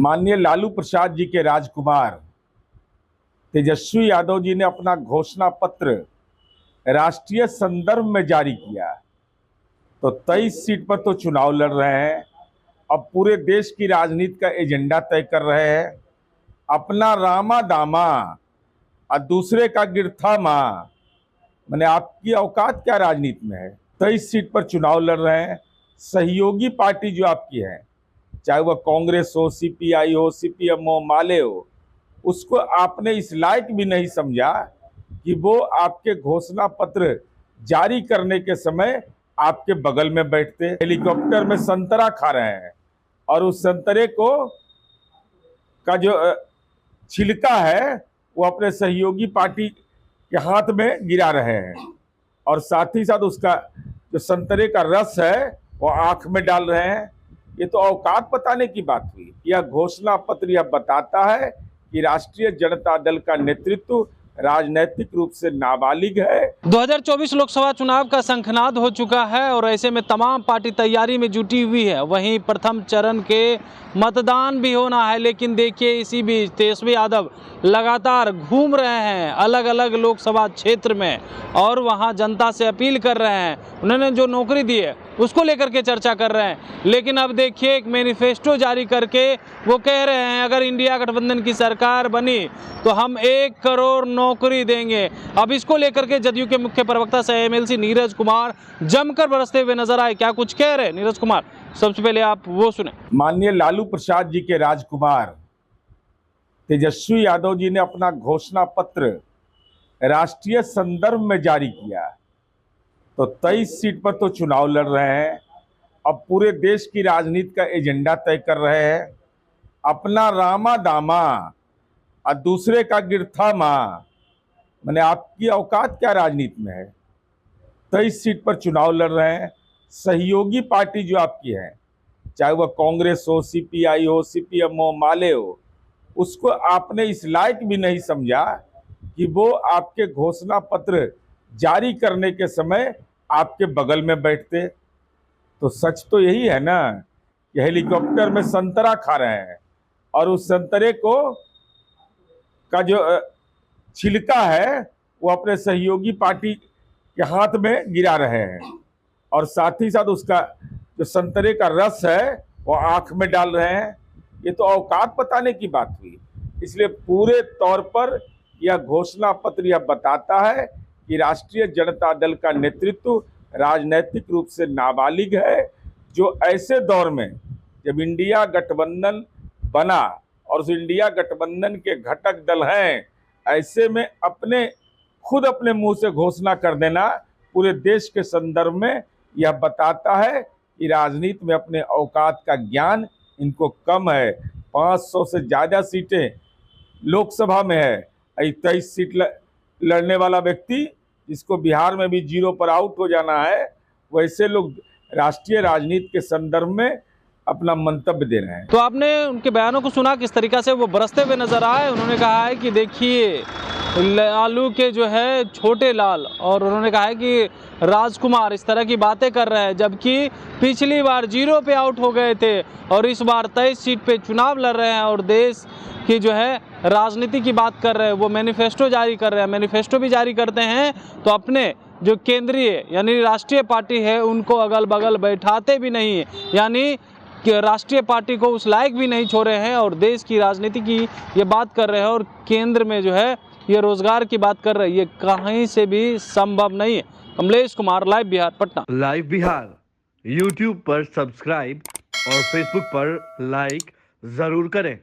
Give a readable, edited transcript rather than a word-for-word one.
माननीय लालू प्रसाद जी के राजकुमार तेजस्वी यादव जी ने अपना घोषणा पत्र राष्ट्रीय संदर्भ में जारी किया। तो 23 सीट पर तो चुनाव लड़ रहे हैं। अब पूरे देश की राजनीति का एजेंडा तय कर रहे हैं। अपना रामा दामा और दूसरे का गिरथा माँ, मैंने आपकी औकात क्या राजनीति में है। 23 सीट पर चुनाव लड़ रहे हैं। सहयोगी पार्टी जो आपकी है, चाहे वह कांग्रेस हो, सीपीआई हो, सीपीएम हो, माले हो, उसको आपने इस लायक भी नहीं समझा कि वो आपके घोषणा पत्र जारी करने के समय आपके बगल में बैठते, हेलीकॉप्टर में संतरा खा रहे हैं और उस संतरे को का जो छिलका है वो अपने सहयोगी पार्टी के हाथ में गिरा रहे हैं और साथ ही साथ उसका जो संतरे का रस है वो आंख में डाल रहे हैं। ये तो औकात बताने की बात हुई। यह घोषणा पत्र यह बताता है कि राष्ट्रीय जनता दल का नेतृत्व राजनीतिक रूप से नाबालिग है। 2024 लोकसभा चुनाव का शंखनाद हो चुका है और ऐसे में तमाम पार्टी तैयारी में जुटी हुई है। वहीं प्रथम चरण के मतदान भी होना है, लेकिन देखिए इसी बीच तेजस्वी यादव लगातार घूम रहे हैं अलग अलग लोकसभा क्षेत्र में और वहां जनता से अपील कर रहे हैं। उन्होंने जो नौकरी दी है उसको लेकर के चर्चा कर रहे हैं। लेकिन अब देखिए एक मैनिफेस्टो जारी करके वो कह रहे हैं अगर इंडिया गठबंधन की सरकार बनी तो हम 1 करोड़ नौकरी देंगे। अब इसको लेकर के जदयू के मुख्य प्रवक्ता सह एमएलसी नीरज कुमार जमकर बरसते हुए नजर आए। क्या कुछ कह रहे हैं नीरज कुमार, सबसे पहले आप वो सुने। माननीय लालू प्रसाद जी के राजकुमार तेजस्वी यादव जी ने अपना घोषणा पत्र राष्ट्रीय संदर्भ में जारी किया। तो 23 सीट पर तो चुनाव लड़ रहे हैं। अब पूरे देश की राजनीति का एजेंडा तय कर रहे हैं। अपना रामा दामा और दूसरे का गिरथा माँ, मैंने आपकी औकात क्या राजनीति में है। 23 सीट पर चुनाव लड़ रहे हैं। सहयोगी पार्टी जो आपकी है, चाहे वह कांग्रेस हो, सीपीआई हो, सीपीएम हो, माले हो, उसको आपने इस लायक भी नहीं समझा कि वो आपके घोषणा पत्र जारी करने के समय आपके बगल में बैठते। तो सच तो यही है ना कि हेलीकॉप्टर में संतरा खा रहे हैं और उस संतरे को का जो छिलका है वो अपने सहयोगी पार्टी के हाथ में गिरा रहे हैं और साथ ही साथ उसका जो संतरे का रस है वो आंख में डाल रहे हैं। ये तो औकात बताने की बात हुई। इसलिए पूरे तौर पर यह घोषणा पत्र यह बताता है कि राष्ट्रीय जनता दल का नेतृत्व राजनीतिक रूप से नाबालिग है, जो ऐसे दौर में जब इंडिया गठबंधन बना और उस इंडिया गठबंधन के घटक दल हैं, ऐसे में खुद अपने मुंह से घोषणा कर देना पूरे देश के संदर्भ में यह बताता है कि राजनीति में अपने औकात का ज्ञान इनको कम है। 500 से ज़्यादा सीटें लोकसभा में है। 23 सीट लड़ने वाला व्यक्ति जिसको बिहार में भी 0 पर आउट हो जाना है, वैसे लोग राष्ट्रीय राजनीति के संदर्भ में अपना मंतव्य दे रहे हैं। तो आपने उनके बयानों को सुना, किस तरीका से वो बरसते हुए नजर आए। उन्होंने कहा है कि देखिए लालू के जो है छोटे लाल, और उन्होंने कहा है कि राजकुमार इस तरह की बातें कर रहे हैं, जबकि पिछली बार 0 पे आउट हो गए थे और इस बार 23 सीट पे चुनाव लड़ रहे हैं और देश की जो है राजनीति की बात कर रहे हैं। वो मैनिफेस्टो जारी कर रहे हैं। मैनिफेस्टो भी जारी करते हैं तो अपने जो केंद्रीय यानी राष्ट्रीय पार्टी है उनको अगल बगल बैठाते भी नहीं, यानी कि राष्ट्रीय पार्टी को उस लायक भी नहीं छोड़े हैं और देश की राजनीति की ये बात कर रहे हैं और केंद्र में जो है ये रोजगार की बात कर रहे हैं। ये कहीं से भी संभव नहीं है। Kamlesh Kumar, live Bihar, Patna. Live Bihar YouTube पर सब्सक्राइब और फेसबुक पर लाइक जरूर करें।